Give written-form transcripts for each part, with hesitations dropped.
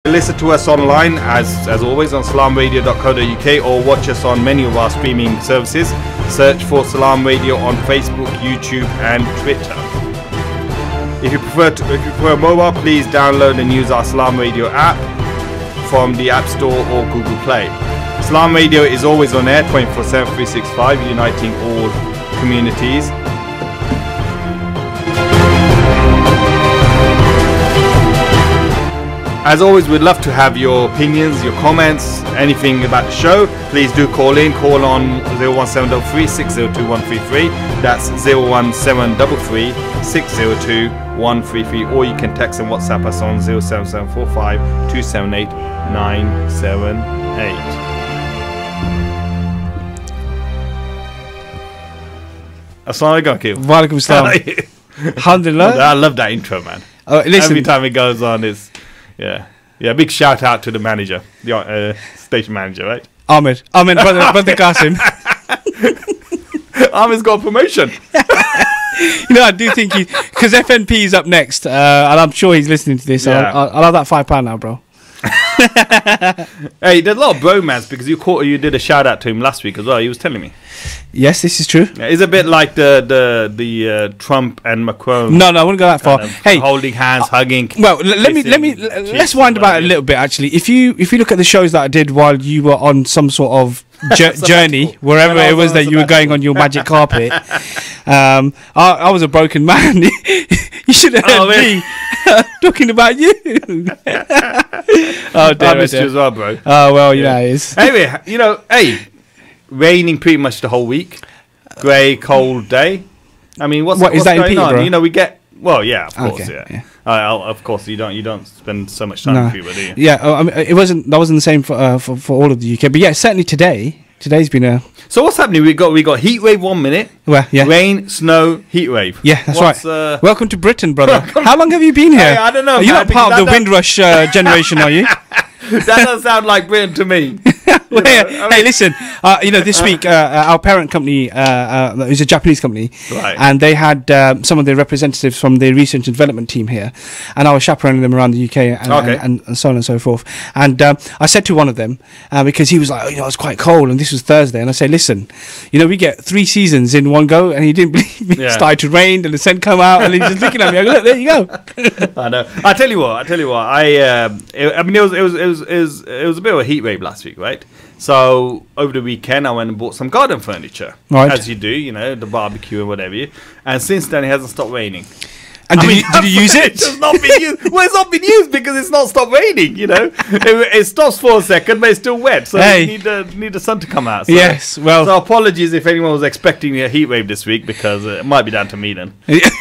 Listen to us online as always on salamradio.co.uk or watch us on many of our streaming services. Search for Salam Radio on Facebook, YouTube and Twitter. If you prefer mobile, please download and use our Salam Radio app from the App Store or Google Play. Salam Radio is always on air 24/7, 365, uniting all communities. As always, we'd love to have your opinions, your comments, anything about the show. Please do call in. Call on 01733 602 133. That's 01733 602 133. Or you can text and WhatsApp us on 07745 278 978. Assalamu alaikum. Wa alaikum salam. Alhamdulillah. I love that intro, man. Listen. Every time it goes on, it's yeah. Big shout out to the manager, the station manager, right? Ahmed, brother Qasim. Ahmed's got a promotion. I do think because FNP is up next, and I'm sure he's listening to this. Yeah. I'll have that £5 now, bro. Hey, there's a lot of bromance because you did a shout out to him last week as well. He was telling me. Yes, this is true. Yeah, it's a bit like the Trump and Macron. No, I wouldn't go that far. Hey, holding hands, hugging. Well, let's wind about a little bit. Actually, if you look at the shows that I did while you were on some sort of journey, wherever it was that you were going on your magic carpet, I was a broken man. You should have heard me talking about you. Oh, dear, I missed you as well, bro. Oh well, it is. Anyway, raining pretty much the whole week. Grey, cold day. I mean, what's is that going in on? Peterborough? We get. Well, yeah, of course, Okay, yeah. Of course, you don't spend so much time in Cuba, do you? Yeah, I mean, that wasn't the same for all of the UK, but yeah, certainly today's been a. So what's happening? We got heat wave 1 minute. Well, yeah. Rain, snow, heat wave. Yeah, that's right. Welcome to Britain, brother. How long have you been here? I don't know. You're not part of the Windrush generation, are you? That doesn't sound like Britain to me. Hey, listen. This week our parent company is a Japanese company, right? And they had some of their representatives from the research and development team here, and I was chaperoning them around the UK and so on and so forth. And I said to one of them because he was like, it's quite cold, and this was Thursday, and I said, listen, we get 3 seasons in one go, and he didn't believe me. It started to rain, and the sun come out, and he's just looking at me. I go, look, there you go. I know. I tell you what. It was a bit of a heat wave last week, right? So over the weekend, I went and bought some garden furniture, as you do, the barbecue and whatever. And since then, it hasn't stopped raining. And did you use it? It's not been used. Well, it's not been used because it's not stopped raining. It stops for a second, but it's still wet. So you need the sun to come out. So, yes. Well. So apologies if anyone was expecting a heat wave this week because it might be down to me then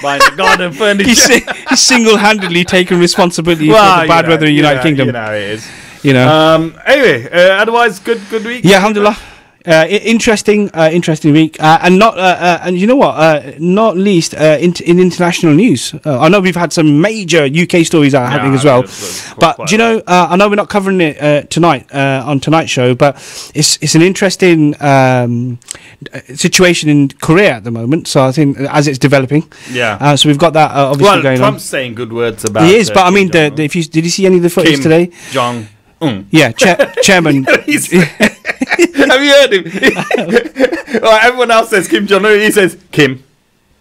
buying the garden furniture. He's single-handedly taken responsibility for the bad weather in the United Kingdom. It is. Anyway, otherwise good week. Yeah, alhamdulillah. Interesting week, and and you know what? Not least in international news. I know we've had some major UK stories that are happening as well. But do you know? I know we're not covering it tonight on tonight's show, but it's an interesting situation in Korea at the moment. So I think as it's developing, so we've got that obviously going Trump's saying good words about. He is, but I mean, did you see any of the footage Kim today? Jong. Yeah, chairman. Have you heard him? Everyone else says Kim Jong Un. He says Kim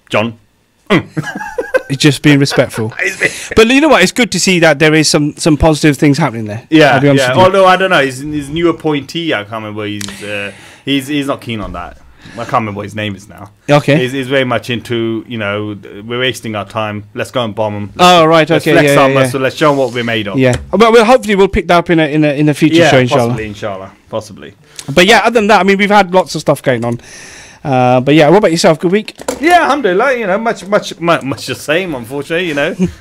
Jong Un. He's just being respectful. But you know what? It's good to see that there is some positive things happening there. Yeah. Although I don't know, his new appointee, I can't remember. He's not keen on that. I can't remember what his name is now. Okay. He's very much into, we're wasting our time. Let's go and bomb them. Right. Okay. Let's so let's show them what we're made of. Yeah. But hopefully we'll pick that up in a future show, inshallah. Possibly. But yeah, other than that, I mean, we've had lots of stuff going on. But yeah, what about yourself? Good week? Yeah, alhamdulillah. Much the same, unfortunately.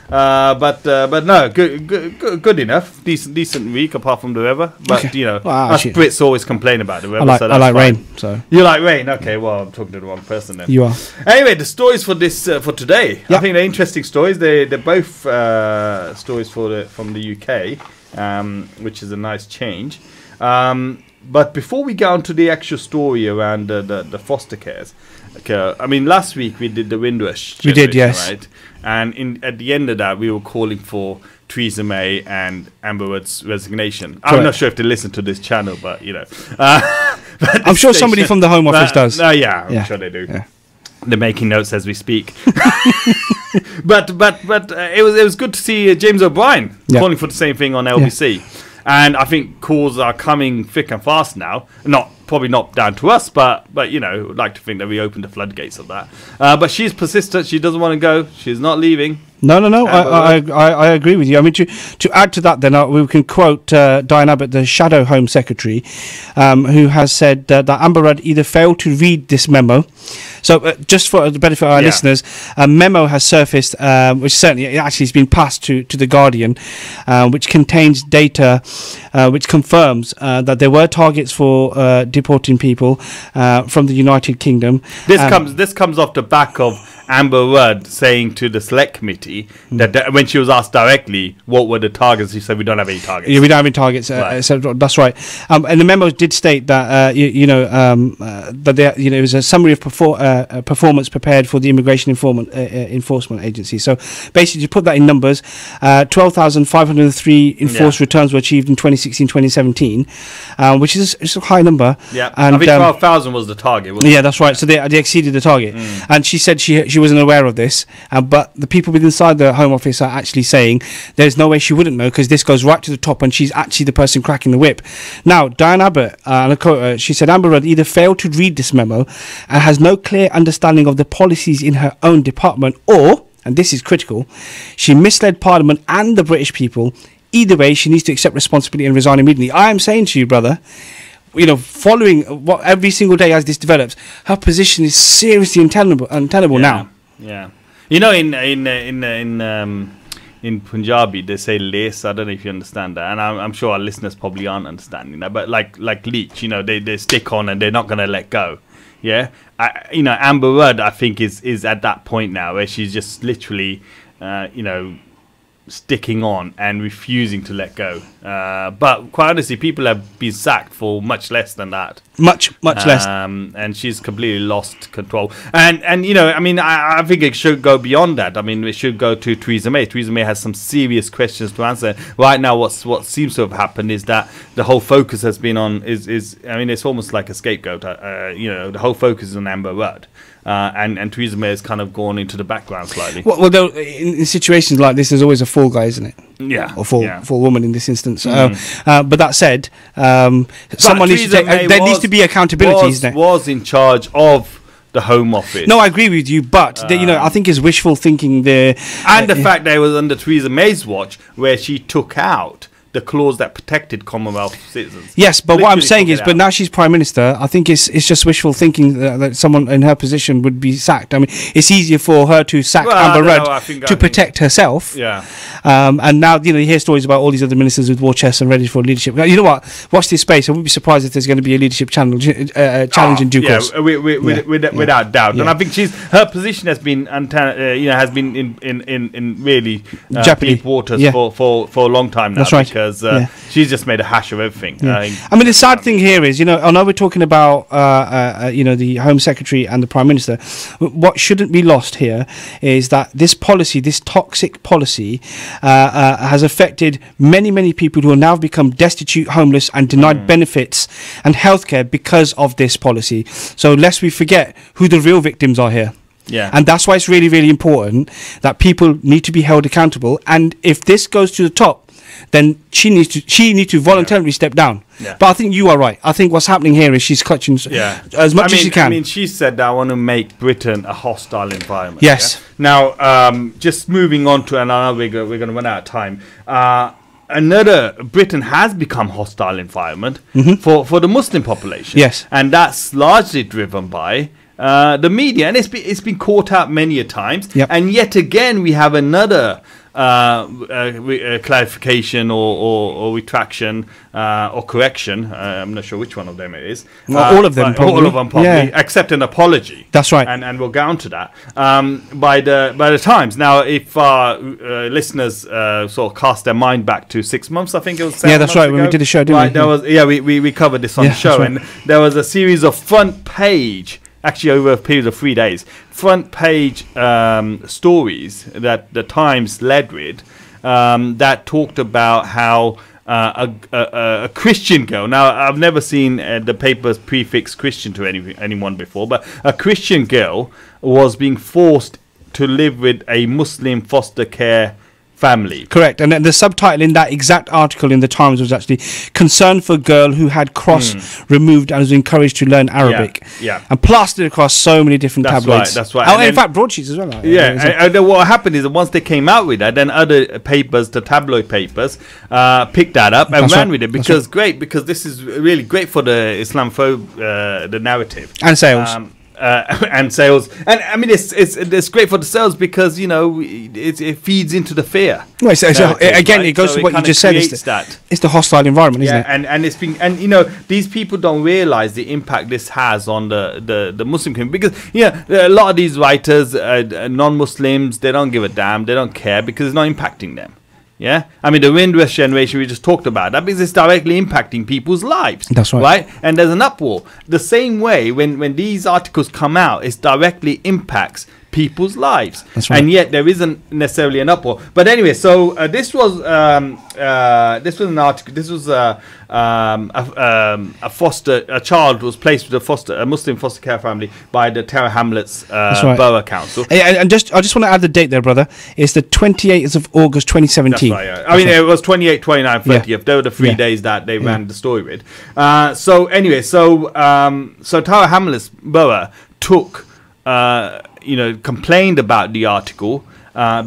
But no, good enough. Decent week apart from the weather. But us Brits always complain about the weather. I like rain. So you like rain? Okay, well I'm talking to the wrong person then. You are. Anyway, the stories for today. Yep. I think they're interesting stories. They're both stories from the UK, which is a nice change. But before we get on to the actual story around the foster cares, I mean, last week we did the Windrush. We did, yes. Right? And at the end of that, we were calling for Theresa May and Amber Rudd's resignation. I'm not sure if they listen to this channel, but I'm sure somebody from the Home Office does. I'm sure they do. Yeah. They're making notes as we speak. but it was good to see James O'Brien calling for the same thing on LBC. And I think calls are coming thick and fast now. Probably not down to us, but I'd like to think that we opened the floodgates of that. But she's persistent. She doesn't want to go. She's not leaving. No. I agree with you. I mean, to add to that, then we can quote Diane Abbott, the Shadow Home Secretary, who has said that Amber Rudd either failed to read this memo. So, just for the benefit of our listeners, a memo has surfaced, which certainly actually has been passed to the Guardian, which contains data which confirms that there were targets for deporting people from the United Kingdom. This comes off the back of Amber Rudd saying to the select committee that when she was asked directly what were the targets, she said we don't have any targets. Yeah, we don't have any targets. Right. So that's right. And the memo did state that that it was a summary of performance prepared for the Immigration Enforcement Agency. So basically, to put that in numbers, 12,503 enforced returns were achieved in 2016-2017, which is a high number. Yeah, and I think 12,000 was the target. Yeah, that's right. So they exceeded the target, and she said she wasn't aware of this, but the people inside the Home Office are actually saying there's no way she wouldn't know because this goes right to the top and she's actually the person cracking the whip. Now, Diane Abbott, she said Amber Rudd either failed to read this memo and has no clear understanding of the policies in her own department, or, and this is critical, she misled Parliament and the British people. Either way, she needs to accept responsibility and resign immediately. I am saying to you, brother, following what every single day as this develops, her position is seriously untenable now. Yeah. In Punjabi they say lace. I don't know if you understand that, and I'm sure our listeners probably aren't understanding that. But like leech, they stick on and they're not going to let go. Yeah, Amber Rudd, I think is at that point now where she's just literally, sticking on and refusing to let go. But quite honestly, people have been sacked for much less than that. Much less. And she's completely lost control. And I think it should go beyond that. I mean, it should go to Theresa May. Theresa May has some serious questions to answer. Right now, what seems to have happened is that the whole focus has been on it's almost like a scapegoat. The whole focus is on Amber Rudd. And Theresa May has kind of gone into the background slightly. Well, though, in situations like this, there's always a fall guy, isn't it? Yeah. Or fall woman in this instance. But that said, someone needs to take. There needs to be accountability, isn't it? Was in charge of the Home Office. No, I agree with you, but I think it's wishful thinking there. And the fact that it was under Theresa May's watch where she took out the clause that protected Commonwealth citizens. Yes, but what I'm saying is, but now she's Prime Minister, I think it's just wishful thinking that someone in her position would be sacked. I mean, it's easier for her to sack Amber Rudd to protect herself. Yeah. And now, you hear stories about all these other ministers with war chests and ready for leadership. You know what? Watch this space. I wouldn't be surprised if there's going to be a leadership challenge in due course. Without doubt. Yeah. And I think her position has been in really deep waters for a long time now. That's right. Because she's just made a hash of everything. Yeah. I mean, the sad thing here is, I know we're talking about, the Home Secretary and the Prime Minister. What shouldn't be lost here is that this policy, this toxic policy, has affected many, many people who have now become destitute, homeless, and denied benefits and healthcare because of this policy. So lest we forget who the real victims are here. Yeah. And that's why it's really, really important that people need to be held accountable. And if this goes to the top, then she needs to voluntarily step down. Yeah. But I think you are right. I think what's happening here is she's clutching as much as she can. I mean, she said that I want to make Britain a hostile environment. Yes. Yeah? Now, just moving on to, and I know we're going to run out of time. Britain has become hostile environment for the Muslim population. Yes. And that's largely driven by the media, and it's been caught out many a times. Yep. And yet again, we have another clarification or retraction or correction. I'm not sure which one of them it is. Well, all of them probably, except an apology. That's right. And we'll go on to that by the Times. Now, if our listeners sort of cast their mind back to 6 months, I think it was 7 months ago. When we did a show, didn't we? We covered this on the show, and there was a series of front page, actually over a period of 3 days, front page stories that the Times led with, that talked about how a Christian girl. Now, I've never seen the papers prefix Christian to anyone before, but a Christian girl was being forced to live with a Muslim foster care family. Correct. And then the subtitle in that exact article in the Times was actually "Concern for Girl Who Had Cross Removed and Was Encouraged to Learn Arabic." Yeah. And plastered across so many different tabloids. That's right. Oh, and in fact, broadsheets as well. And then what happened is that once they came out with that, then other papers, the tabloid papers, picked that up and ran with it because because this is really great for the Islamophobe, the narrative. And sales. And sales, and I mean it's great for the sales because it feeds into the fear. Well, again, right? It goes to what you just said. It's the hostile environment, isn't it? And it's been, and these people don't realize the impact this has on the Muslim community because a lot of these writers, non-Muslims, they don't give a damn, they don't care because it's not impacting them. Yeah, I mean the Windrush generation we just talked about that because it's directly impacting people's lives. That's right. Right, and there's an uproar. The same way when these articles come out, it directly impacts people's lives. That's right. And yet there isn't necessarily an uproar. But anyway, so this was an article. This was a child was placed with a Muslim foster care family by the Tower Hamlets Borough Council. And I just want to add the date there, brother. It's the 28th of August 2017. That's right, yeah. I mean, it was 28, 29, 30th. Yeah. They were the 3 days that they ran the story with. So anyway, so Tower Hamlets Borough took complained about the article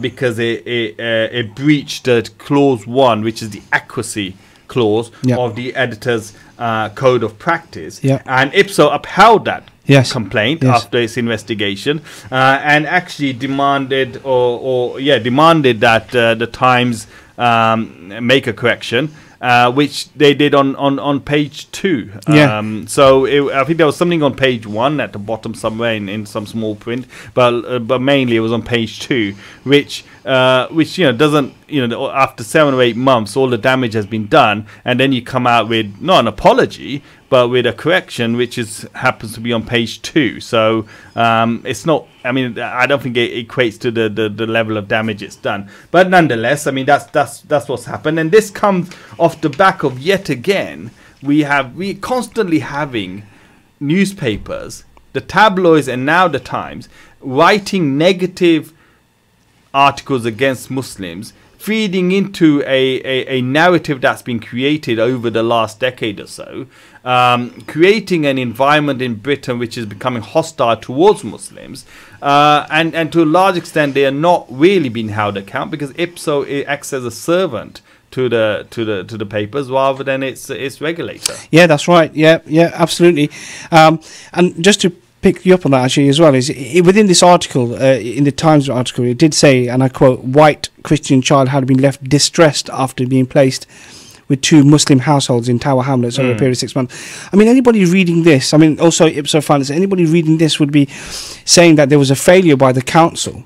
because it breached clause 1, which is the accuracy clause of the editor's code of practice, and Ipso upheld that complaint after its investigation and actually demanded demanded that the Times make a correction. Which they did on page 2. So I think there was something on page 1 at the bottom somewhere in some small print, but mainly it was on page 2, which doesn't after 7 or 8 months all the damage has been done, and then you come out with not an apology but with a correction which happens to be on page 2. So it's not. I mean, I don't think it equates to the level of damage it's done. But nonetheless, I mean that's what's happened, and this comes off the back of yet again we constantly having newspapers, the tabloids, and now the Times writing negative articles against Muslims, feeding into a narrative that's been created over the last decade or so, creating an environment in Britain which is becoming hostile towards Muslims, and to a large extent they are not really being held account because Ipso acts as a servant to the papers rather than its regulator. Yeah, that's right. Yeah, absolutely. And just to pick you up on that actually as well, is within this article, in the Times article, it did say, and I quote, "White Christian child had been left distressed after being placed with 2 Muslim households in Tower Hamlets over a period of 6 months." I mean, anybody reading this, I mean, also Ipso found anybody reading this would be saying that there was a failure by the council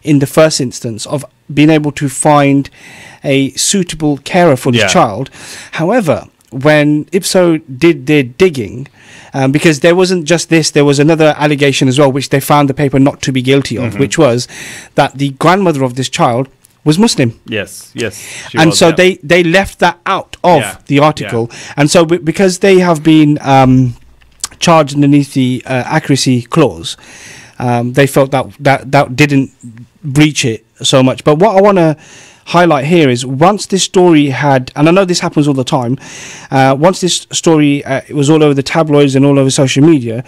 in the first instance of being able to find a suitable carer for this child. However, when Ipso did their digging, because there wasn't just this, there was another allegation as well, which they found the paper not to be guilty of, which was that the grandmother of this child was Muslim. Yes. And so they left that out of the article. And so because they have been charged underneath the accuracy clause, they felt that didn't breach it so much. But what I want to highlight here is once this story had, and I know this happens all the time, once this story was all over the tabloids and all over social media,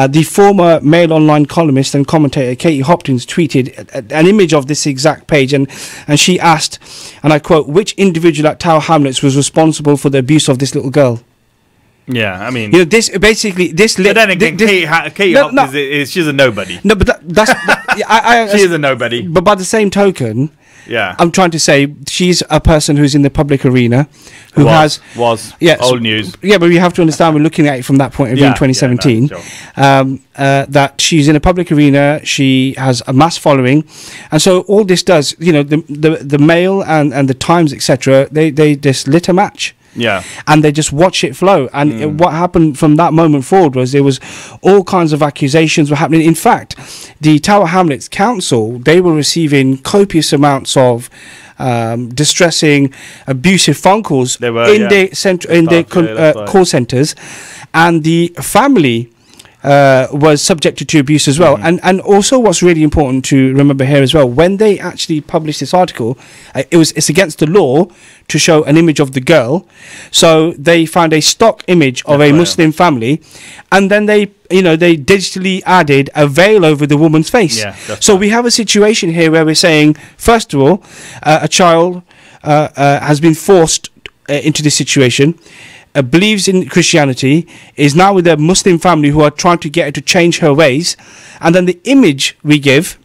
the former Mail Online columnist and commentator Katie Hopkins tweeted an image of this exact page, and she asked, and I quote, "Which individual at Tower Hamlets was responsible for the abuse of this little girl?" Yeah, I mean, this basically this. But then again, Katie Hopkins she's a nobody. No, but that's she is a nobody. But by the same token, yeah, I'm trying to say she's a person who's in the public arena, who was old news. Yeah, but you have to understand we're looking at it from that point of view in 2017. That she's in a public arena, she has a mass following, and so all this does, the Mail and the Times, etc. They just lit a match. Yeah, and they just watch it flow. And what happened from that moment forward was there was all kinds of accusations were happening. In fact, the Tower Hamlets Council, they were receiving copious amounts of distressing, abusive phone calls They were, in their call centres, and the family was subjected to abuse as well. And also what's really important to remember here as well, when they actually published this article, it's against the law to show an image of the girl, so they found a stock image of a Muslim family, and then they digitally added a veil over the woman's face. So we have a situation here where we're saying, first of all, a child has been forced into this situation, believes in Christianity, is now with a Muslim family who are trying to get her to change her ways, and then the image we give,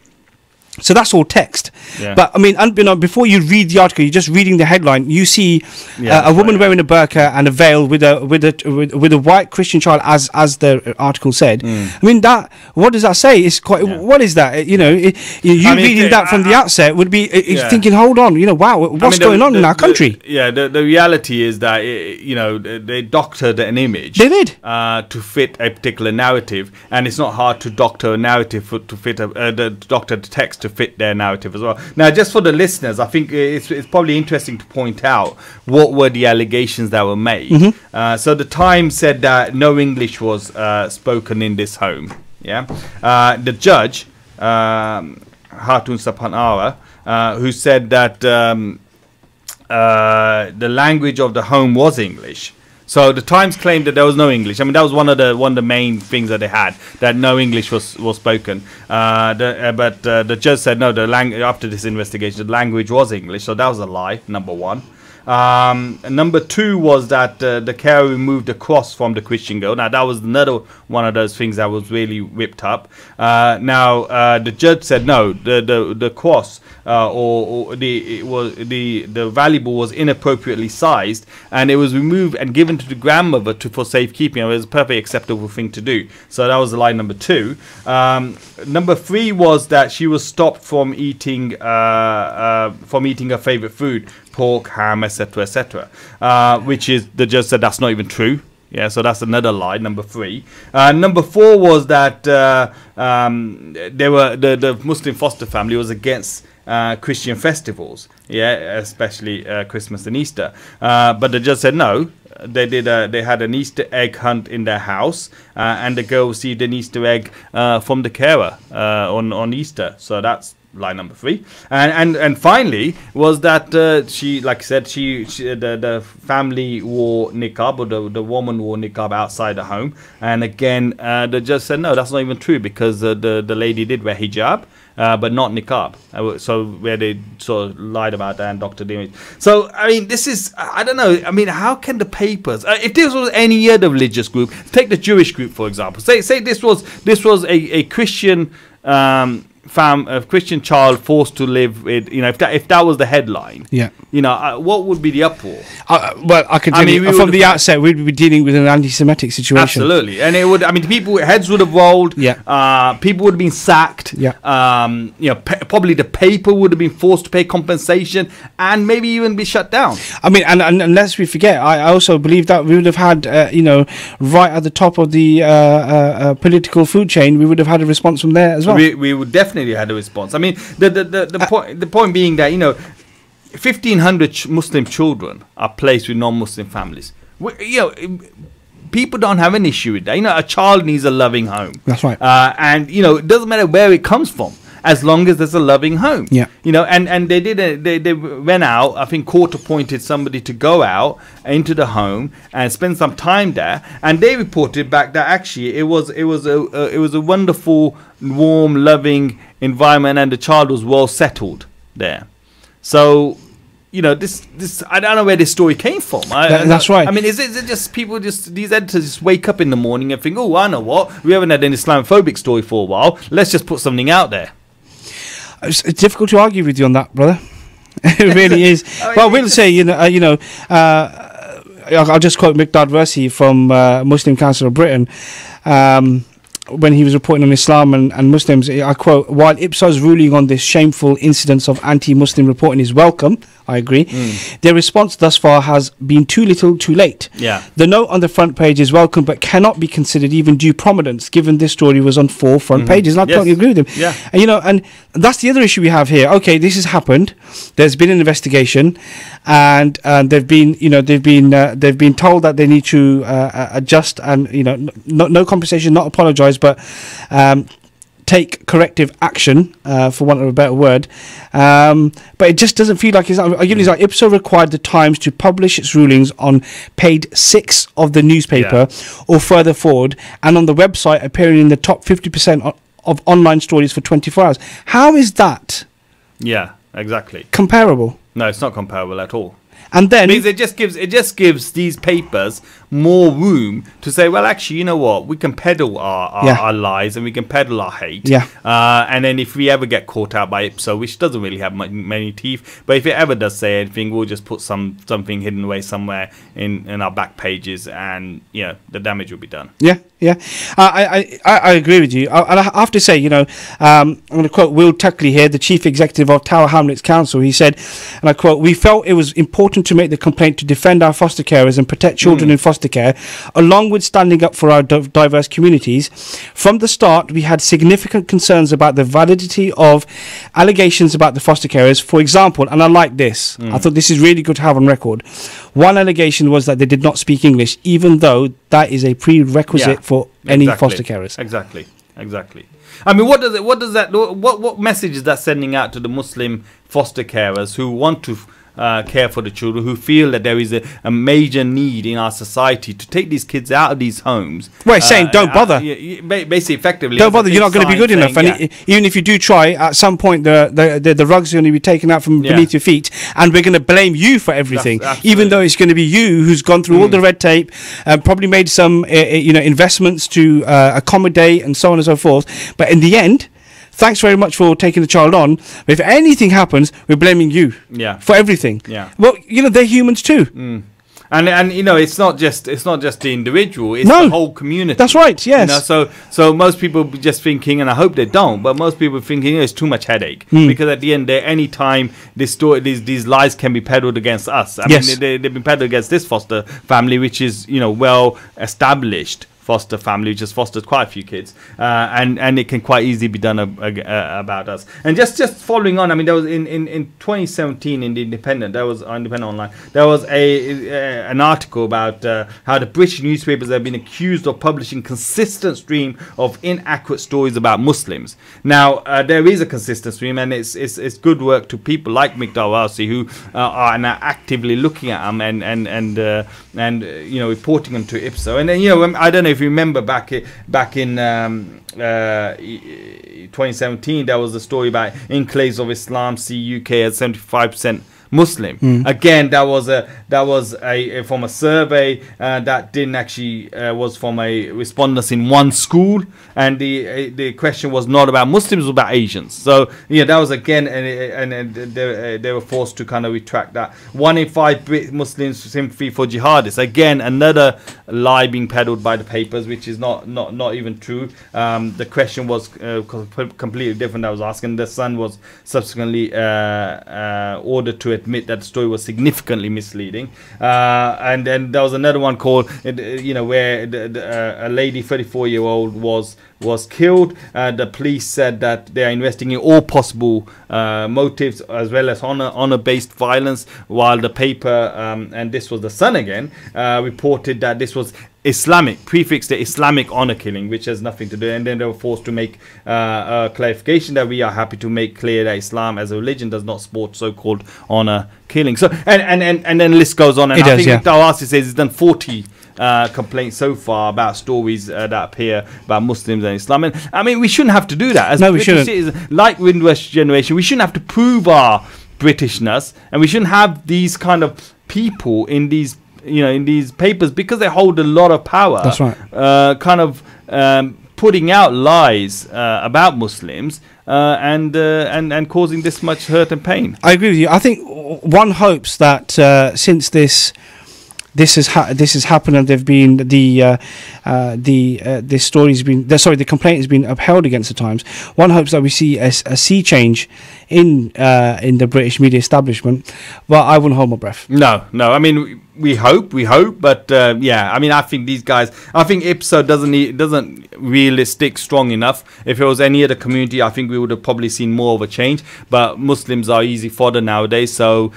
so that's all text. But I mean, before you read the article, you're just reading the headline, you see a woman wearing a burqa and a veil with a white Christian child, as the article said. I mean, that, what does that say? It's quite, what is that? Reading that from the outset would be thinking, hold on, wow, what's going on in our country? The reality is that they doctored an image. They did to fit a particular narrative, and it's not hard to doctor a narrative to fit doctor the text to fit their narrative as well. Now, just for the listeners, I think it's probably interesting to point out what were the allegations that were made. So the Times said that no English was spoken in this home. The judge, Hatun Sapanara, who said that the language of the home was English. So the Times claimed that there was no English. I mean, that was one of the main things that they had, that no English was spoken. But the judge said no. After this investigation, the language was English. So that was a lie. Number one. Number two was that the carer removed the cross from the Christian girl. Now that was another one of those things that was really whipped up. The judge said no, the cross or the valuable was inappropriately sized, and it was removed and given to the grandmother for safekeeping. It was a perfectly acceptable thing to do. So that was lie number two. Number three was that she was stopped from eating her favorite food, pork, ham, etc., etc., which is, the judge said that's not even true. So that's another lie. Number three. Number four was that they were the Muslim foster family was against Christian festivals, especially Christmas and Easter. But the judge said no. They had an Easter egg hunt in their house, and the girl received an Easter egg from the carer on Easter. So that's lie number three. And finally was that she, like I said, the family wore niqab, or the woman wore niqab outside the home. And again, the judge said no, that's not even true, because the lady did wear hijab, but not niqab. So where they sort of lied about that and doctored the image. So I mean, this is, I don't know. I mean, how can the papers, if this was any other religious group, take the Jewish group for example, say this was a Christian a Christian child forced to live with, if that was the headline, what would be the uproar? Well, I can tell you from the outset, we'd be dealing with an anti-Semitic situation. Absolutely, and it would. I mean, heads would have rolled. People would have been sacked. Probably the paper would have been forced to pay compensation, and maybe even be shut down. I mean, and unless we forget, I also believe that we would have had, right at the top of the political food chain, we would have had a response from there as well. We would definitely had a response. I mean, the point being that 1,500 Muslim children are placed with non-Muslim families. People don't have an issue with that. A child needs a loving home. That's right. And it doesn't matter where it comes from, as long as there's a loving home. And they went out. I think court appointed somebody to go out into the home and spend some time there, and they reported back that actually it was a wonderful, warm, loving environment, and the child was well settled there. So this I don't know where this story came from. That's right. I mean, is it just people, these editors just wake up in the morning and think, oh, I know what, we haven't had an Islamophobic story for a while, let's just put something out there. It's difficult to argue with you on that, brother. It really is. Well, we'll say, I'll just quote Miqdad Versi from Muslim Council of Britain. when he was reporting on Islam and Muslims, I quote, "While Ipsos ruling on this shameful incidence of anti-Muslim reporting is welcome, I agree, their response thus far has been too little, too late. Yeah. The note on the front page is welcome, but cannot be considered even due prominence, given this story was on 4 front pages." And I totally agree with him. Yeah. And, you know, and that's the other issue we have here. Okay, this has happened. There's been an investigation, and they've been told that they need to adjust and, you know, no compensation, not apologise, but take corrective action, for want of a better word. But it just doesn't feel like it's like Ipso required the Times to publish its rulings on page 6 of the newspaper or further forward, and on the website appearing in the top 50% of online stories for 24 hours. How is that? Yeah, exactly. Comparable? No, it's not comparable at all. And then because it just gives these papers more room to say, well, actually, you know what, we can peddle our lies and we can peddle our hate. Yeah. And then if we ever get caught out by Ipso, which doesn't really have many teeth, but if it ever does say anything, we'll just put something hidden away somewhere in our back pages, and you know the damage will be done. Yeah, yeah. I agree with you. And I have to say, you know, I'm going to quote Will Tuckley here, the chief executive of Tower Hamlets Council. He said, and I quote, "We felt it was important to make the complaint to defend our foster carers and protect children in foster care, along with standing up for our diverse communities. From the start, we had significant concerns about the validity of allegations about the foster carers. For example," and I like this, I thought this is really good to have on record, "one allegation was that they did not speak English, even though that is a prerequisite for any foster carers." Exactly. I mean, what message is that sending out to the Muslim foster carers who want to care for the children, who feel that there is a major need in our society to take these kids out of these homes? Well, it's saying don't bother. Basically, effectively, don't bother. You're not going to be good enough. And even if you do try, at some point the rug's going to be taken out from beneath your feet, and we're going to blame you for everything, even though it's going to be you who's gone through all the red tape, probably made some investments to accommodate and so on and so forth. But in the end, thanks very much for taking the child on. But if anything happens, we're blaming you for everything. Yeah. Well, you know, they're humans too. And you know, it's not just the individual, it's the whole community. That's right. Yes. You know, so most people just thinking, and I hope they don't, but most people thinking it's too much headache, because at the end, any time these lies can be peddled against us. I mean, they've been peddled against this foster family, which is, you know, well established foster family, which has fostered quite a few kids, and it can quite easily be done about us. And just following on, I mean, there was in 2017 in the Independent, there was Independent Online, there was an article about how the British newspapers have been accused of publishing consistent stream of inaccurate stories about Muslims. Now there is a consistent stream, and it's good work to people like Miqdar Warsi, who are now actively looking at them and you know, reporting them to Ipso. And then, you know, I don't know if you remember back in 2017, there was a story about Enclaves of Islam see UK as 75% Muslim. Again, that was from a survey that didn't actually was from a respondents in one school, and the question was not about Muslims, it was about Asians. So yeah, that was again, and they were forced to kind of retract that. 1 in 5 Muslims sympathy for jihadists. Again, another lie being peddled by the papers, which is not even true. The question was completely different. I was asking. The Sun was subsequently ordered to admit that the story was significantly misleading, and then there was another one called, you know, where a lady, 34-year-old, was killed. The police said that they are investigating all possible motives as well as honor-based violence, while the paper, and this was the Sun again, reported that this was Islamic, prefixed the Islamic honor killing, which has nothing to do. And then they were forced to make a clarification that we are happy to make clear that Islam as a religion does not support so-called honor killing. So and then the list goes on, and I think Dawasi says he's done 40 complaints so far about stories that appear about Muslims and Islam. And I mean, we shouldn't have to do that as we shouldn't. Citizens, like Windrush generation. We shouldn't have to prove our Britishness, and we shouldn't have these kind of people in these, you know, in these papers, because they hold a lot of power. That's right. Kind of putting out lies about Muslims and causing this much hurt and pain. I agree with you. I think one hopes that since this this has happened, and they've been the story's been the complaint has been upheld against the Times. One hopes that we see a sea change in the British media establishment, but I wouldn't hold my breath. No. I mean, we hope, but yeah. I mean, I think these guys. I think Ipso doesn't really stick strong enough. If it was any other community, I think we would have probably seen more of a change. But Muslims are easy fodder nowadays, so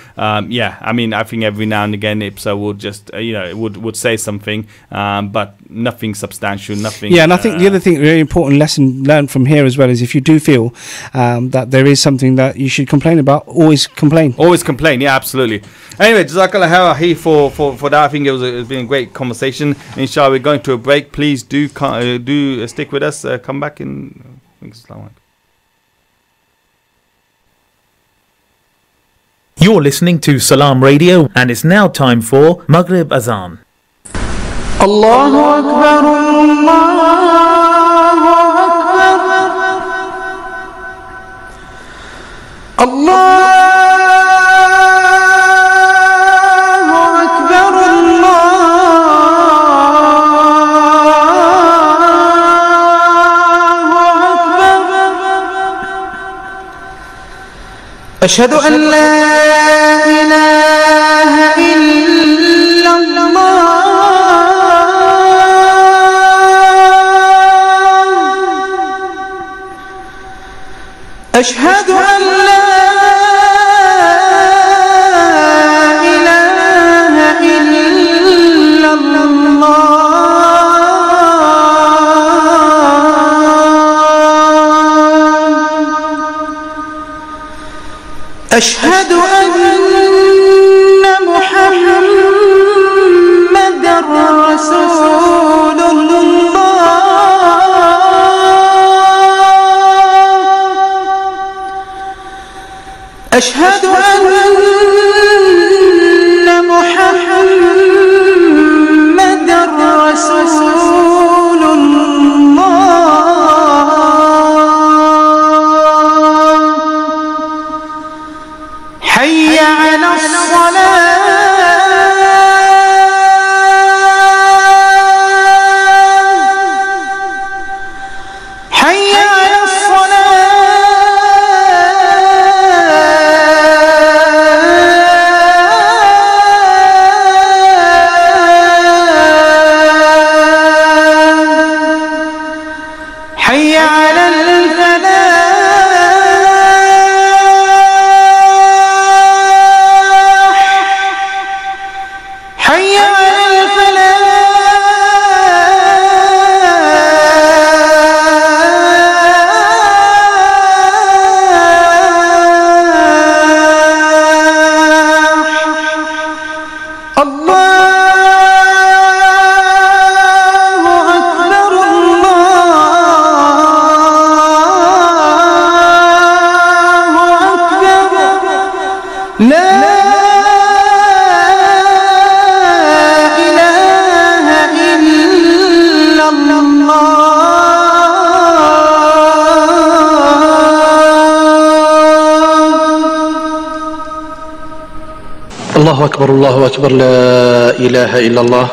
yeah. I mean, I think every now and again Ipso will just would say something, but nothing substantial, nothing. Yeah, and I think the other thing, very important lesson learned from here as well, is if you do feel that there is something that you should complain about, always complain. Always complain. Yeah, absolutely. Anyway, Jazakallah khair for that. I think it's been a great conversation. Inshallah, we're going to a break. Please do stick with us. Come back in. You're listening to Salam Radio, and it's now time for Maghrib Azan. Allahu Akbar, Allahu Akbar, Allah. أشهد أن لا إله إلا الله أشهد أن لا إله إلا الله أشهد أن محمدًا رسول الله أشهد أن محمدًا رسول الله حي على الصلاة حي على الصلاة حي على الفلاح حي على الفلاح الله أكبر الله أكبر لا إله إلا الله الله أكبر الله أكبر لا إله إلا الله.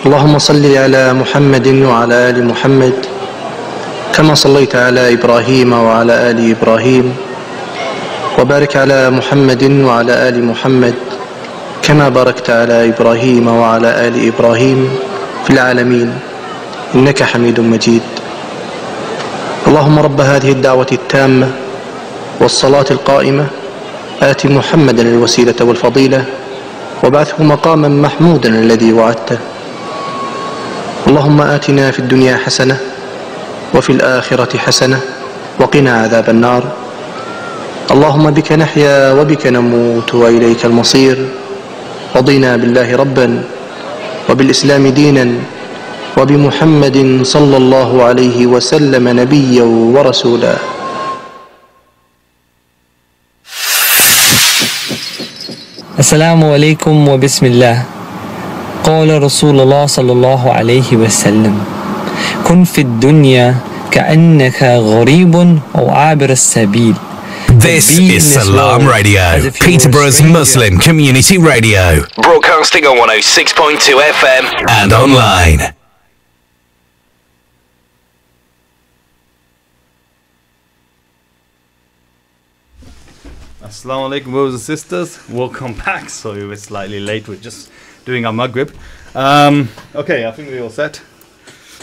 اللهم صل على محمد وعلى آل محمد كما صليت على إبراهيم وعلى آل إبراهيم، وبارك على محمد وعلى آل محمد كما باركت على إبراهيم وعلى آل إبراهيم في العالمين إنك حميد مجيد. اللهم رب هذه الدعوة التامة والصلاة القائمة آت محمدا الوسيلة والفضيلة وابعثه مقاما محمودا الذي وعدته. اللهم آتنا في الدنيا حسنة وفي الآخرة حسنة وقنا عذاب النار. اللهم بك نحيا وبك نموت وإليك المصير. رضينا بالله ربا وبالإسلام دينا وبمحمد صلى الله عليه وسلم نبيا ورسولا. السلام عليكم وبسم الله. قال رسول الله صلى الله عليه وسلم: كن في الدنيا كأنك غريب أو عابر السبيل، This is Salam Radio, Peterborough's Muslim community radio. Broadcasting on 106.2 FM and online. Assalamu alaikum, brothers and sisters. Welcome back. Sorry, we're slightly late. We're just doing our Maghrib. Okay, I think we're all set.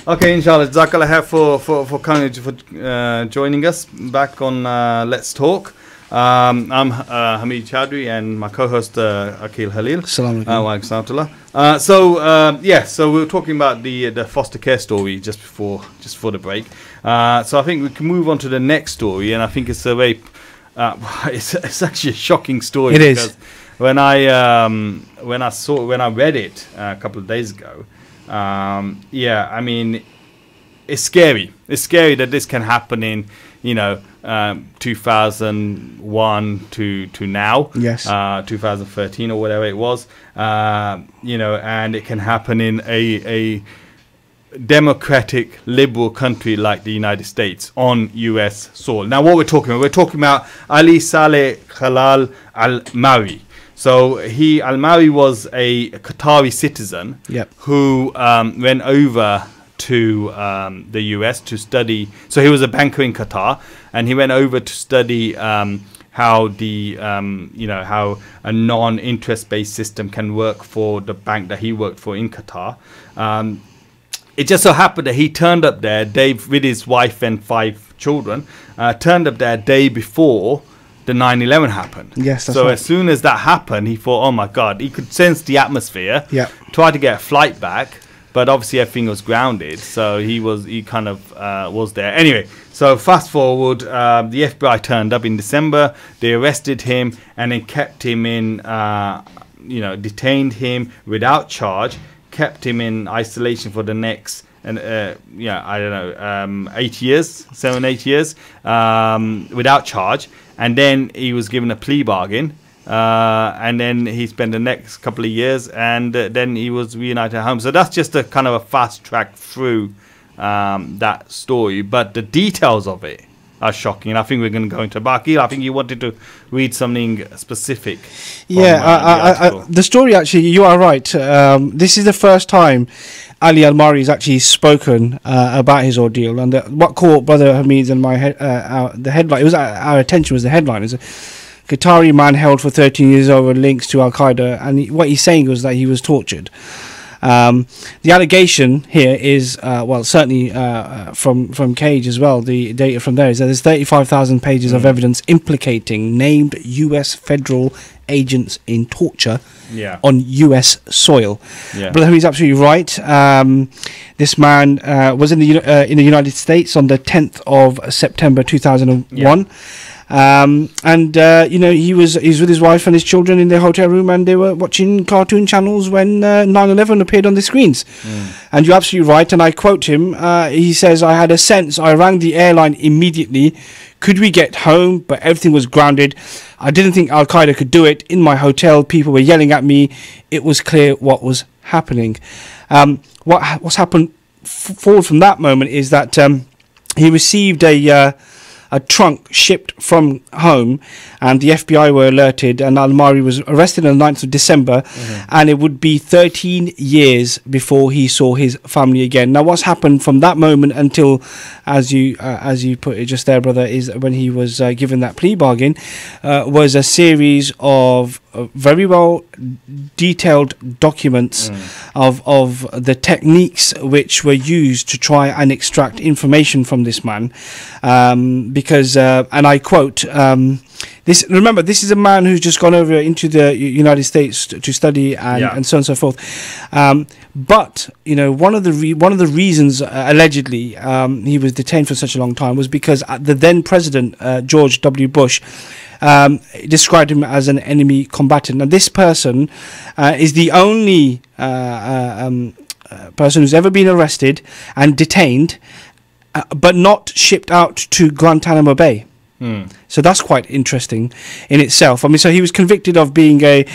Okay, inshallah, Jazakallah khair for coming, for joining us back on Let's Talk. I'm Hamid Chowdhury and my co-host Akil Halil. Assalamu alaikum. So we were talking about the foster care story just before the break. So I think we can move on to the next story, and I think it's a very it's actually a shocking story. It is. When I read it a couple of days ago. I mean, it's scary. It's scary that this can happen in, 2001 to now. Yes. 2013 or whatever it was. And it can happen in a democratic, liberal country like the United States on U.S. soil. Now, what we're talking about Ali Al-Marri. So Al-Marri was a Qatari citizen who went over to the US to study. So he was a banker in Qatar, and he went over to study how how a non-interest based system can work for the bank that he worked for in Qatar. It just so happened that he turned up there, Dave, with his wife and 5 children, turned up there a day before the 9/11 happened. Yes, that's so right. as soon as that happened, he thought, oh my God, he could sense the atmosphere. Yeah. Tried to get a flight back, but obviously everything was grounded. So he was there. Anyway, so fast forward, the FBI turned up in December. They arrested him and then kept him in, detained him without charge, kept him in isolation for the next 8 years, 7-8 years, without charge. And then he was given a plea bargain, and then he spent the next couple of years, and then he was reunited at home. So that's just a kind of a fast track through that story. But the details of it are shocking. And I think we're going to go into Baqi. I think you wanted to read something specific. The story, actually, you are right. This is the first time Ali Al-Marri has actually spoken about his ordeal, and what caught Brother Hamid and the headline. It was our attention was the headline. It was a Qatari man held for 13 years over links to Al Qaeda, and what he's saying was that he was tortured. The allegation here is, certainly from Cage as well, the data from there is that there's 35,000 pages of evidence implicating named US federal agents in torture on US soil. Brother Hamid's absolutely right. This man was in the United States on the 10th of September 2001. He was with his wife and his children in their hotel room, and they were watching cartoon channels when 9/11 appeared on the screens. And you're absolutely right, and I quote him. He says, "I had a sense. I rang the airline immediately. Could we get home? But everything was grounded. I didn't think Al Qaeda could do it. In my hotel, people were yelling at me. It was clear what was happening." What's happened forward from that moment is that he received a trunk shipped from home, and the FBI were alerted, and Al-Marri was arrested on the 9th of December, and it would be 13 years before he saw his family again. Now, what's happened from that moment until, as you put it just there, brother, is when he was given that plea bargain, was a series of very well detailed documents of the techniques which were used to try and extract information from this man, because and I quote, remember, this is a man who's just gone over into the United States to study and so on and so forth. But one of the reasons allegedly he was detained for such a long time was because the then president George W. Bush described him as an enemy combatant. And this person is the only person who's ever been arrested and detained, but not shipped out to Guantanamo Bay. So that's quite interesting in itself. I mean, so he was convicted of being he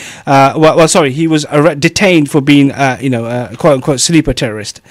was detained for being, quote unquote, sleeper terrorist,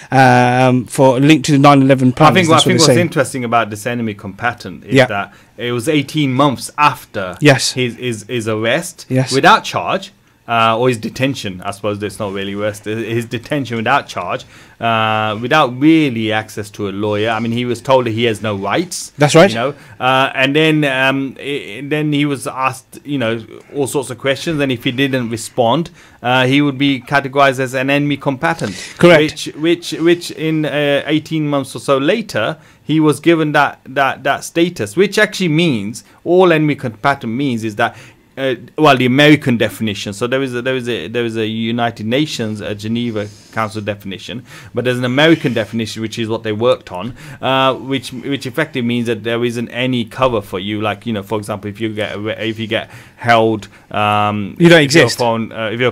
for linked to the 9/11 plan. I think what's interesting about this enemy combatant is that it was 18 months after his arrest without charge. Or his detention, I suppose that's not really arrest. His detention without charge, without really access to a lawyer. I mean, he was told that he has no rights. That's right. You know, and then he was asked, you know, all sorts of questions, and if he didn't respond, he would be categorized as an enemy combatant. Correct. Which in 18 months or so later, he was given that status, which actually means all enemy combatant means is that. Well, the American definition. So there is a United Nations, a Geneva Council definition, but there's an American definition, which is what they worked on, which effectively means that there isn't any cover for you. Like, you know, for example, if you get held, you don't exist. If you're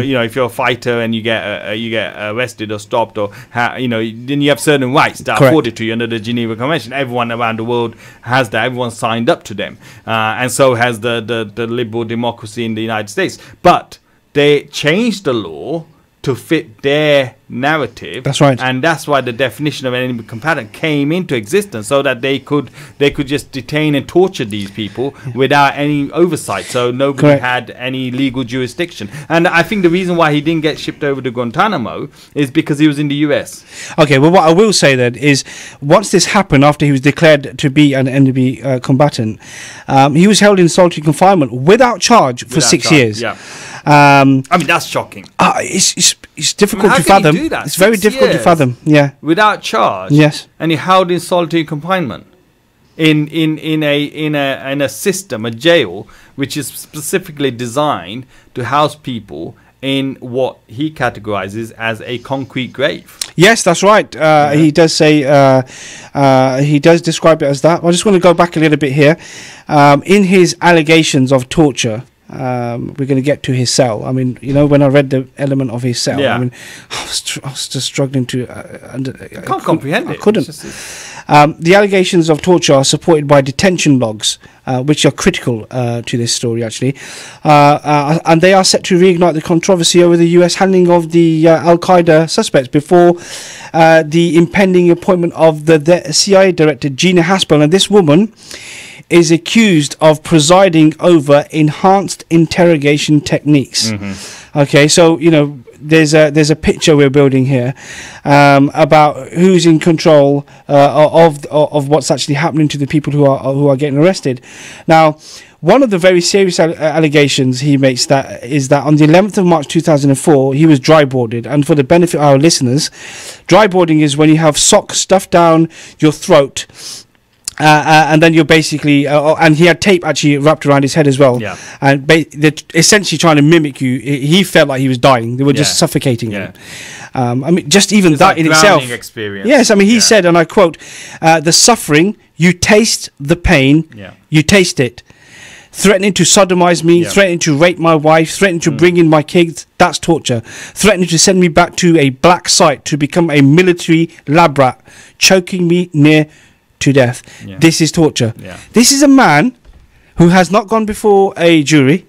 you know, if you're a fighter and you get arrested or stopped, or you know, then you have certain rights that are afforded to you under the Geneva Convention. Everyone around the world has that. Everyone signed up to them, and so has the liberal democracy in the United States. But they changed the law to fit their narrative. That's right. And that's why the definition of an enemy combatant came into existence, so that they could just detain and torture these people without any oversight. So nobody had any legal jurisdiction. And I think the reason why he didn't get shipped over to Guantanamo is because he was in the US. Okay, well, what I will say then is, once this happened, after he was declared to be an enemy combatant, he was held in solitary confinement without charge for 6 years. Yeah. I mean, that's shocking. It's difficult to fathom. It's very difficult to fathom. Yeah. Without charge. Yes. And you're held in solitary confinement in a system, a jail, which is specifically designed to house people in what he categorizes as a concrete grave. Yes, that's right. He does say, he does describe it as that. I just want to go back a little bit here. In his allegations of torture, we're going to get to his cell. I mean, you know, when I read the element of his cell, I mean, I was just struggling to I can't comprehend it. I couldn't. The allegations of torture are supported by detention logs, which are critical to this story, actually, and they are set to reignite the controversy over the US handling of the Al-Qaeda suspects before the impending appointment of the CIA director Gina Haspel. And this woman is accused of presiding over enhanced interrogation techniques. Okay, so, you know, there's a picture we're building here about who's in control of what's actually happening to the people who are getting arrested. Now, one of the very serious allegations he makes is that on the 11th of March 2004, he was dryboarded. And for the benefit of our listeners, dryboarding is when you have socks stuffed down your throat, and then you're basically, and he had tape actually wrapped around his head as well. Yeah. And they're essentially trying to mimic you. He felt like he was dying. They were just suffocating him. I mean, just even it's that like in itself. Experience. Yes, I mean, he said, and I quote, "The suffering, you taste the pain, you taste it. Threatening to sodomize me, threatening to rape my wife, threatening to bring in my kids, that's torture. Threatening to send me back to a black site to become a military lab rat, choking me near to death. This is torture." This is a man who has not gone before a jury.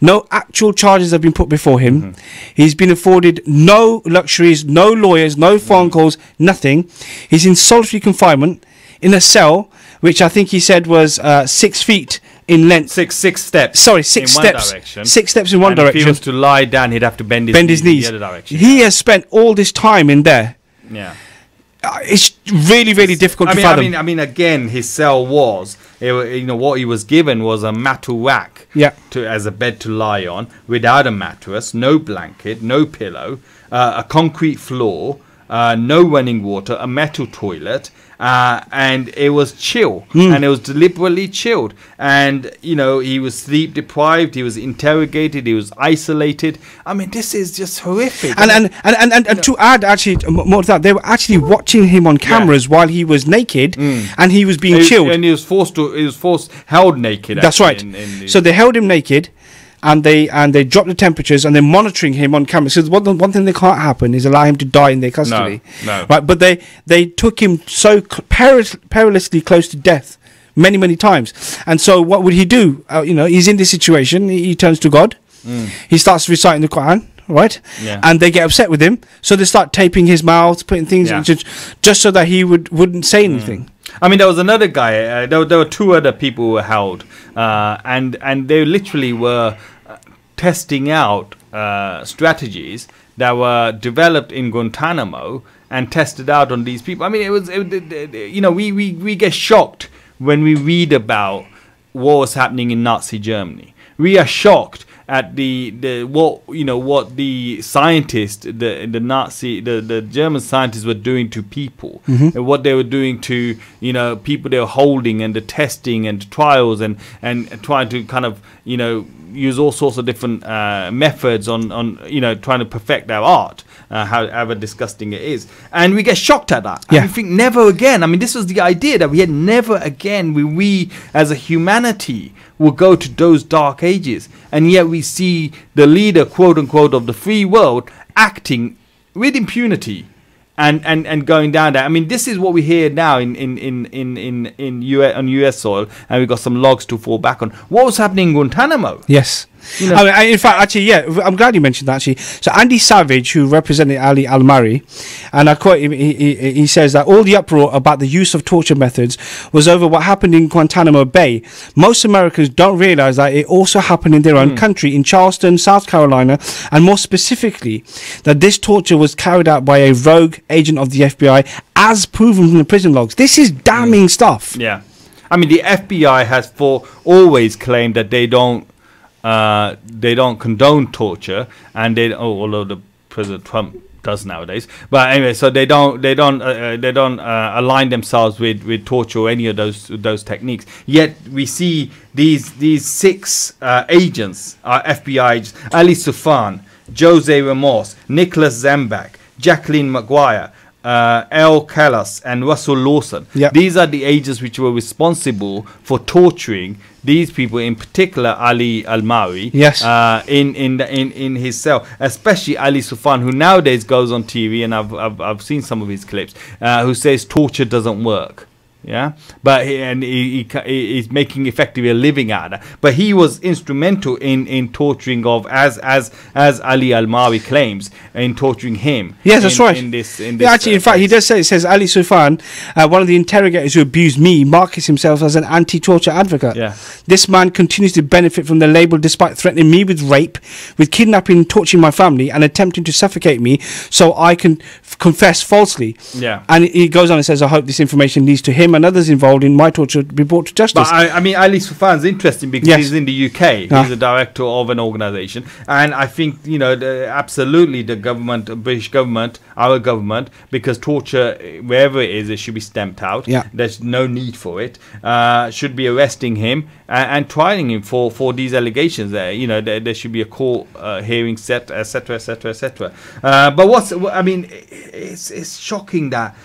No actual charges have been put before him. He's been afforded no luxuries, no lawyers, no phone calls, nothing. He's in solitary confinement in a cell, which I think he said was 6 feet in length. Six steps. Sorry, 6 steps. 6 steps in one direction. If he was to lie down, he'd have to bend his knees in the other direction. He has spent all this time in there. It's really, really difficult to fathom. I mean, again, his cell was, you know, what he was given was a mattu rack as a bed to lie on, without a mattress, no blanket, no pillow, a concrete floor, no running water, a metal toilet, and it was chill, and it was deliberately chilled. And, you know, he was sleep deprived, he was interrogated, he was isolated. I mean, this is just horrific. And to add, actually, more to that, they were actually watching him on cameras while he was naked, and he was being chilled. And he was held naked. That's right. So they held him naked, and they dropped the temperatures, and they're monitoring him on camera. So one thing that can't happen is allow him to die in their custody. No. Right, but they took him so perilously close to death many times. And so what would he do? You know, he's in this situation. He turns to God. He starts reciting the Quran. Right, and they get upset with him, so they start taping his mouth, putting things just so that he wouldn't say anything. I mean, there was another guy. There were two other people who were held, and they literally were testing out strategies that were developed in Guantanamo and tested out on these people. I mean, we get shocked when we read about what was happening in Nazi Germany. We are shocked at what the scientists, the German scientists were doing to people, and what they were doing to people they were holding, and the testing and the trials, and trying to kind of use all sorts of different methods on trying to perfect their art, however disgusting it is, and we get shocked at that. And we think never again. I mean, this was the idea that we had never again. We as a humanity will go to those dark ages, and yet we see the leader, quote unquote, of the free world acting with impunity and going down there. I mean, this is what we hear now on US soil, and we've got some logs to fall back on. What was happening in Guantanamo? Yes. I mean, in fact, actually, yeah, I'm glad you mentioned that, actually. So Andy Savage, who represented Ali Al-Marri, and I quote him, he says that all the uproar about the use of torture methods was over what happened in Guantanamo Bay. Most Americans don't realize that it also happened in their own country, in Charleston, South Carolina, and more specifically, that this torture was carried out by a rogue agent of the FBI, as proven from the prison logs. This is damning stuff. Yeah. I mean, the FBI has always claimed that they don't condone torture, and although the President Trump does nowadays, but anyway, so they don't align themselves with torture or any of those techniques. Yet we see these 6 agents, FBI agents: Ali Soufan, Jose Ramos, Nicholas Zambak, Jacqueline Maguire, El Callas, and Russell Lawson. These are the agents which were responsible for torturing these people, in particular Ali Al-Marri, in his cell, especially Ali Soufan, who nowadays goes on TV, and I've seen some of his clips, who says torture doesn't work. But he's making effectively a living out of that. But he was instrumental in torturing as Ali Al-Marri claims, in torturing him. Yes, that's right. In this actually, in fact, he does say, it says Ali Soufan, one of the interrogators who abused me, markets himself as an anti-torture advocate. This man continues to benefit from the label despite threatening me with rape, with kidnapping, torturing my family, and attempting to suffocate me so I can confess falsely. And he goes on and says, I hope this information leads to him and others involved in my torture be brought to justice. But I mean, Ali Soufan's interesting because he's in the UK. He's a director of an organisation, and I think absolutely the government, British government, our government, because torture, wherever it is, it should be stamped out. There's no need for it. Should be arresting him and trying him for these allegations. There should be a court hearing set, etc., etc., etc. But it's shocking that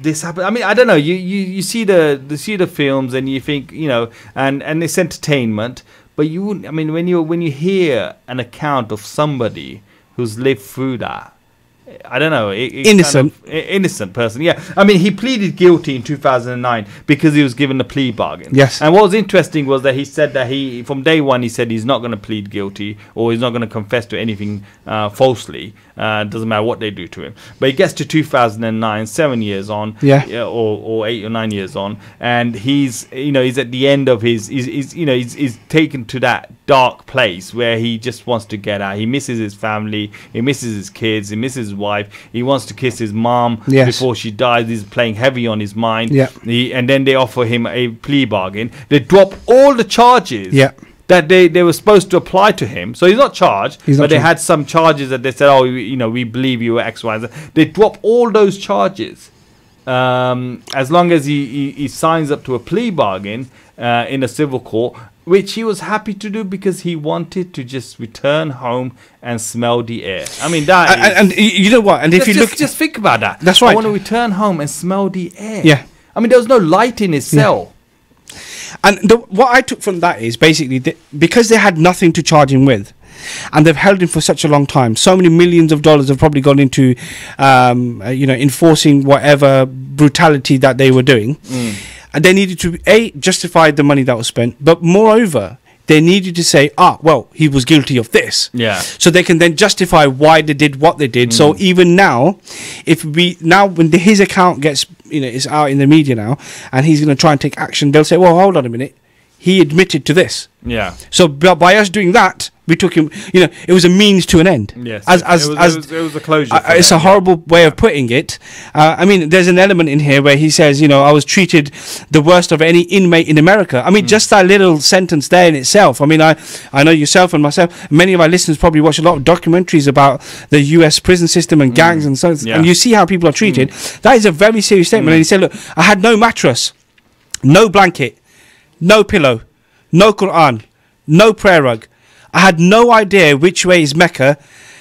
this happened. I mean, I don't know. You see the films and you think, and it's entertainment. But you wouldn't. I mean, when you hear an account of somebody who's lived through that, I don't know. Innocent. Kind of, innocent person. Yeah. I mean, he pleaded guilty in 2009 because he was given a plea bargain. And what was interesting was that he said that from day one, he said he's not going to plead guilty, or he's not going to confess to anything falsely. Doesn't matter what they do to him. But he gets to 2009, 7 years on, or 8 or 9 years on, and he's at the end of he's taken to that dark place where he just wants to get out. He misses his family, he misses his kids, he misses his wife. He wants to kiss his mom before she dies. He's playing heavy on his mind. And then they offer him a plea bargain. They drop all the charges that they were supposed to apply to him. So he's not charged, but they had some charges that they said, we believe you were X, Y, Z. They drop all those charges as long as he signs up to a plea bargain in a civil court, which he was happy to do because he wanted to just return home and smell the air. I mean, that and you know what? And if you look, just think about that. That's right. I want to return home and smell the air. I mean, there was no light in his cell. And what I took from that is basically because they had nothing to charge him with, and they've held him for such a long time. So many millions of dollars have probably gone into, enforcing whatever brutality that they were doing. And they needed to justify the money that was spent, but moreover, they needed to say, well, he was guilty of this. Yeah. So they can then justify why they did what they did. So even now, when his account gets, is out in the media now, and he's going to try and take action, they'll say, well, hold on a minute, he admitted to this. Yeah. So by us doing that, we took him. It was a means to an end. Yes. It was a closure. It's a horrible way of putting it. I mean, there's an element in here where he says, I was treated the worst of any inmate in America. I mean, just that little sentence there in itself. I mean, I know yourself and myself. Many of our listeners probably watch a lot of documentaries about the U.S. prison system and gangs and so. Yeah. And you see how people are treated. That is a very serious statement. And he said, look, I had no mattress, no blanket, no pillow, no Quran, no prayer rug. I had no idea which way is Mecca,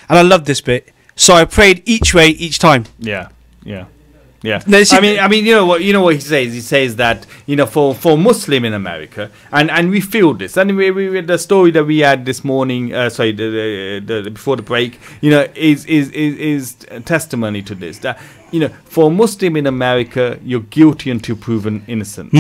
and I love this bit. So I prayed each way each time. Yeah. I mean, you know what he says. He says that for Muslim in America, and we feel this. And we the story that we had this morning, the before the break, is testimony to this. That for a Muslim in America, you're guilty until proven innocent.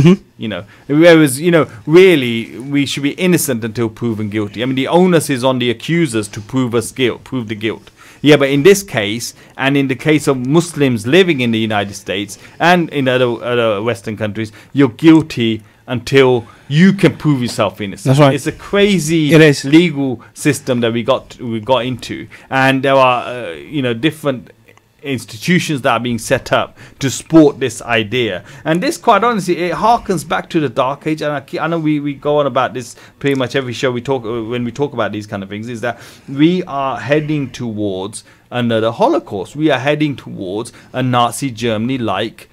Whereas really we should be innocent until proven guilty. I mean, the onus is on the accusers to prove the guilt. Yeah, but in this case, and in the case of Muslims living in the United States and in other Western countries, you're guilty until you can prove yourself innocent. That's right. It's a crazy legal system that we got into, and there are different institutions that are being set up to support this idea. And this, quite honestly, it harkens back to the Dark Age. And I know we go on about this pretty much every show when we talk about these kind of things, is that we are heading towards another Holocaust. We are heading towards a Nazi Germany-like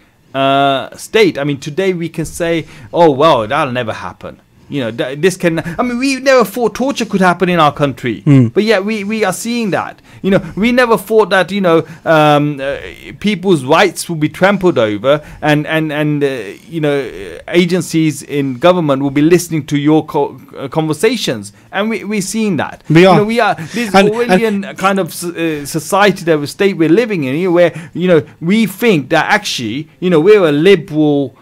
state. I mean, today we can say, oh, well, that'll never happen. This can. I mean, we never thought torture could happen in our country, but yet we are seeing that. We never thought that people's rights will be trampled over, and agencies in government will be listening to your conversations, and we're seeing that. We are. We are. This Orwellian kind of society, state we're living in, where we think that actually we're a liberal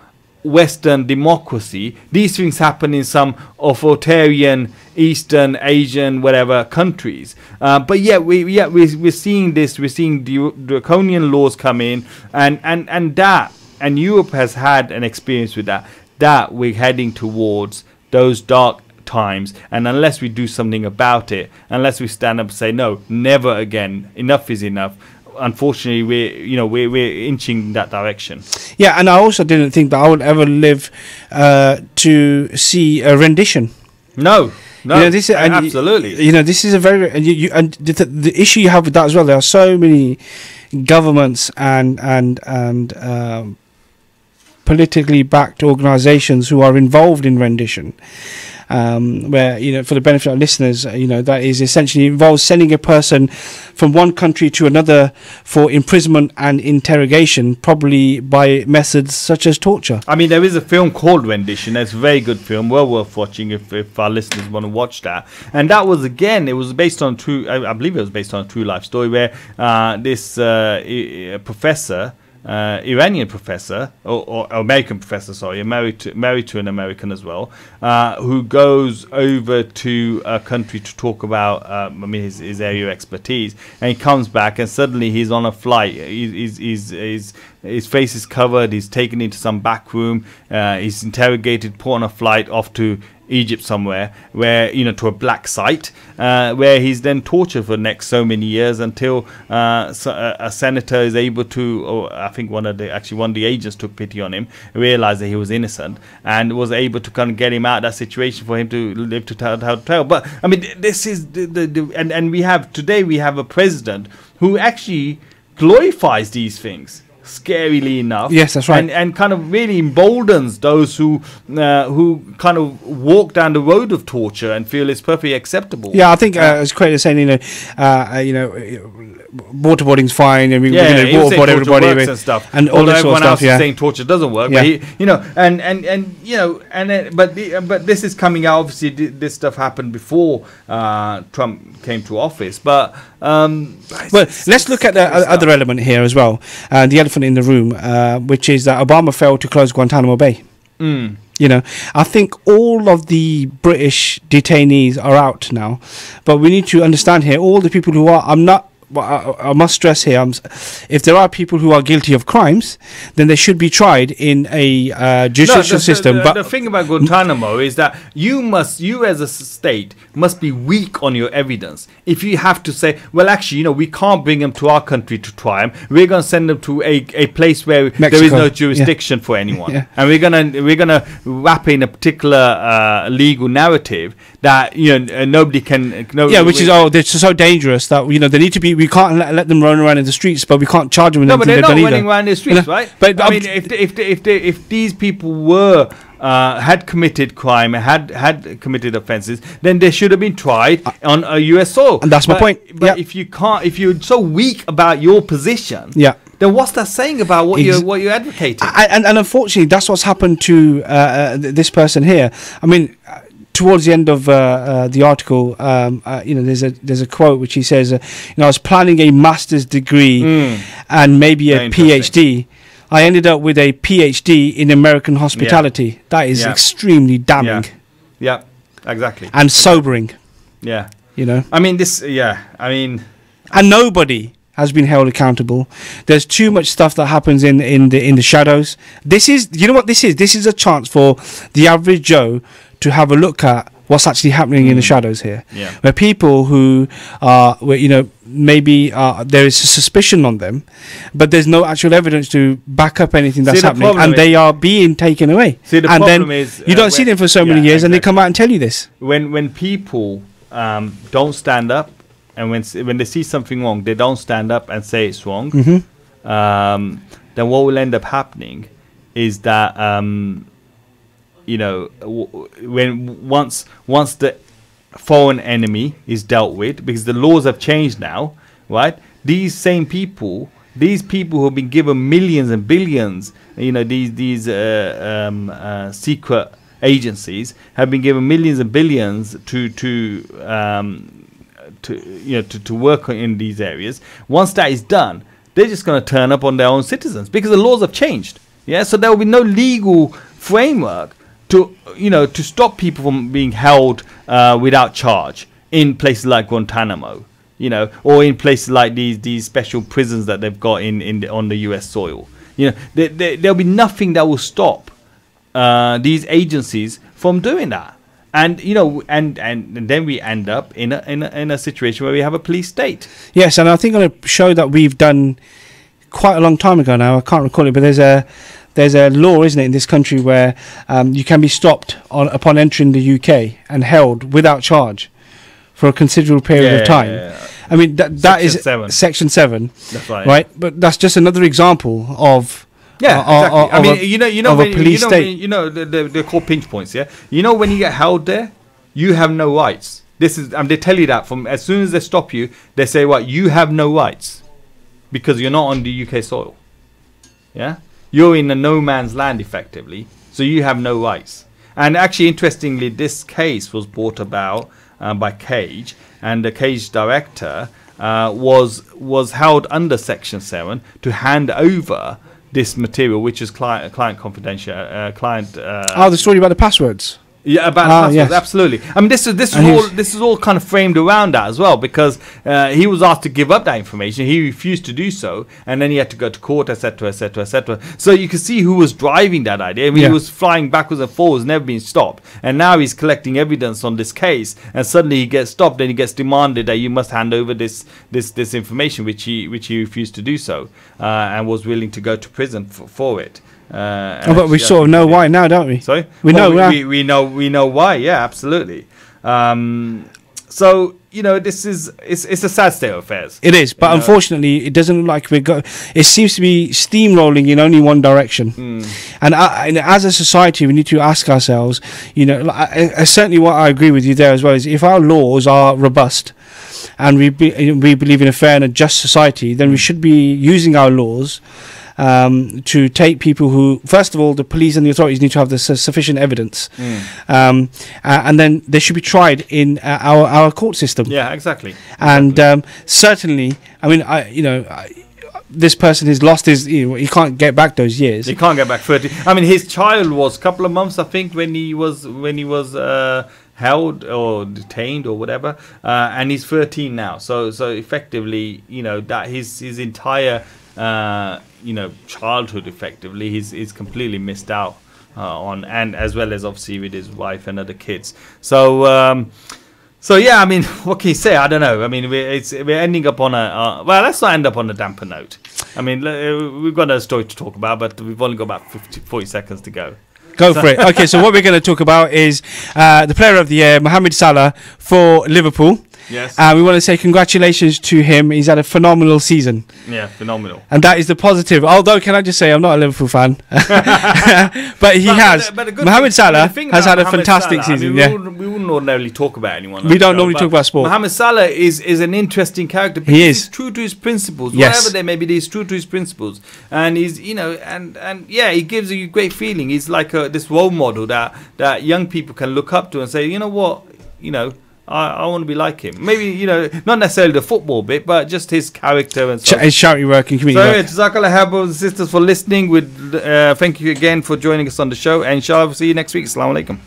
Western democracy. These things happen in some authoritarian Eastern Asian whatever countries, but yet we're seeing this. We're seeing draconian laws come in, and Europe has had an experience with that we're heading towards those dark times, and unless we do something about it, unless we stand up and say no, never again, enough is enough, unfortunately we're inching that direction. Yeah, and I also didn't think that I would ever live to see a rendition. No, this is, absolutely. This is a very and the issue you have with that as well. There are so many governments and politically backed organisations who are involved in rendition. Where for the benefit of listeners, that is essentially involves sending a person from one country to another for imprisonment and interrogation, probably by methods such as torture. I mean, there is a film called Rendition. It's a very good film, well worth watching if our listeners want to watch that. And that was, again, it was based on I believe it was based on a true life story where this professor, Iranian professor or American professor, sorry, married to an American as well, who goes over to a country to talk about his area of expertise, and he comes back and suddenly he's on a flight. His face is covered. He's taken into some back room. He's interrogated, put on a flight off to Egypt somewhere, where to a black site, where he's then tortured for the next so many years until a senator is able to, or I think one of the agents took pity on him, realized that he was innocent, and was able to kind of get him out of that situation for him to live to tell. But I mean, this is and we have a president who actually glorifies these things. Scarily enough, yes, that's right, and kind of really emboldens those who kind of walk down the road of torture and feel it's perfectly acceptable. Yeah, I think as Craig was saying, waterboarding's fine, and we're going to waterboard everybody and stuff, and all this sort of stuff. Else is saying torture doesn't work, but but this is coming out. Obviously, this stuff happened before Trump came to office, but let's look at the other element here as well, the elephant in the room, which is that Obama failed to close Guantanamo Bay. You know, I think all of the British detainees are out now, but we need to understand here, all the people who are, I must stress here, if there are people who are guilty of crimes, then they should be tried in a judicial system. But the thing about Guantanamo is that you as a state must be weak on your evidence. If you have to say, well, actually, you know, we can't bring them to our country to try them. We're going to send them to a place where Mexico. there is no jurisdiction for anyone, and we're gonna wrap in a particular legal narrative that, you know, nobody can. Which is they're so dangerous that, you know, they need to be. We can't let them run around in the streets, but we can't charge them with anything. No, but they're not either. running around the streets, You know? right? But I mean, if these people were had committed crime, had committed offences, then they should have been tried on a US soil. And that's my point. But if you're so weak about your position, then what's that saying about what you're advocating? And unfortunately, that's what's happened to this person here. I mean, towards the end of the article, you know, there's a quote which he says, you know, I was planning a master's degree and maybe a PhD. I ended up with a PhD in American hospitality. That is extremely damning. Yeah, exactly. And sobering. Yeah. You know. I mean, and nobody has been held accountable. There's too much stuff that happens in the shadows. This is, you know what this is? This is a chance for the average Joe to have a look at what's actually happening in the shadows here. Yeah. Where people who are, you know, maybe there is a suspicion on them, but there's no actual evidence to back up anything that's happening, and they are being taken away. See, the problem is you don't see them for so many years, and they come out and tell you this. When people don't stand up, and when they see something wrong, they don't stand up and say it's wrong, then what will end up happening is that you know, once the foreign enemy is dealt with, because the laws have changed now, right? These same people, who have been given millions and billions, you know, these secret agencies have been given millions and billions to work in these areas. Once that is done, they're just going to turn up on their own citizens because the laws have changed. Yeah, so there will be no legal framework to stop people from being held without charge in places like Guantanamo, you know, or in places like these special prisons that they've got on the US soil. You know, there'll be nothing that will stop these agencies from doing that. And you know, and then we end up in a situation where we have a police state. Yes, and I think on a show that we've done quite a long time ago now, I can't recall it, but there's a law, isn't it, in this country where you can be stopped upon entering the UK and held without charge for a considerable period of time. I mean, that is Section 7. That's right. But that's just another example of exactly. I mean, you know, a police state. You know, they're called pinch points. Yeah. You know, when you get held there, you have no rights. This is, they tell you that from as soon as they stop you, they say, "What? You have no rights because you're not on the UK soil." Yeah. You're in a no man's land, effectively, so you have no rights. And actually, interestingly, this case was brought about by Cage, and the Cage director was held under Section 7 to hand over this material, which is client confidential. The story about the passwords. Yeah, about passwords, absolutely. I mean, this is all kind of framed around that as well, because he was asked to give up that information. He refused to do so, and then he had to go to court, etc., etc., etc. So you can see who was driving that idea. I mean, he was flying backwards and forwards, never been stopped, and now he's collecting evidence on this case, and suddenly he gets stopped, and he gets demanded that you must hand over this information, which he refused to do so, and was willing to go to prison for it. But we sort of know why now, don't we? Sorry, we know why. Yeah, absolutely. So you know, it's a sad state of affairs. It is, but unfortunately, it doesn't look like it seems to be steamrolling in only one direction. And as a society, we need to ask ourselves. You know, certainly, what I agree with you there as well is if our laws are robust and we believe in a fair and a just society, then we should be using our laws to take people who, first of all, the police and the authorities need to have the sufficient evidence, and then they should be tried in our court system. Yeah, exactly. And certainly, I mean, this person has lost his, he can't get back those years. He can't get back 30. I mean, his child was a couple of months, I think, when he was held or detained or whatever, and he's 13 now. So effectively, that his entire childhood effectively he's completely missed out on, and as well as obviously with his wife and other kids. So yeah, I mean, what can you say? I don't know. I mean, we're ending up on well, let's not end up on a damper note. I mean, we've got a story to talk about, but we've only got about 40 seconds to go. Go for it. Okay, so what we're going to talk about is the player of the year, Mohamed Salah for Liverpool. Yes. We want to say congratulations to him. He's had a phenomenal season. Yeah, phenomenal. And that is the positive. Although, can I just say, I'm not a Liverpool fan. But he has. Mohamed Salah has had a fantastic season. I mean, we wouldn't ordinarily talk about anyone. We don't normally talk about sport. Mohamed Salah is an interesting character. Because he's true to his principles. Yes. Whatever they may be, he's true to his principles. And he's, and yeah, he gives you a great feeling. He's like this role model that young people can look up to and say, you know what, I want to be like him. Maybe, not necessarily the football bit, but just his character and stuff. His charity work and community work. Jazakallah brothers and sisters for listening. Thank you again for joining us on the show. And inshallah, we'll see you next week. Assalamu alaikum.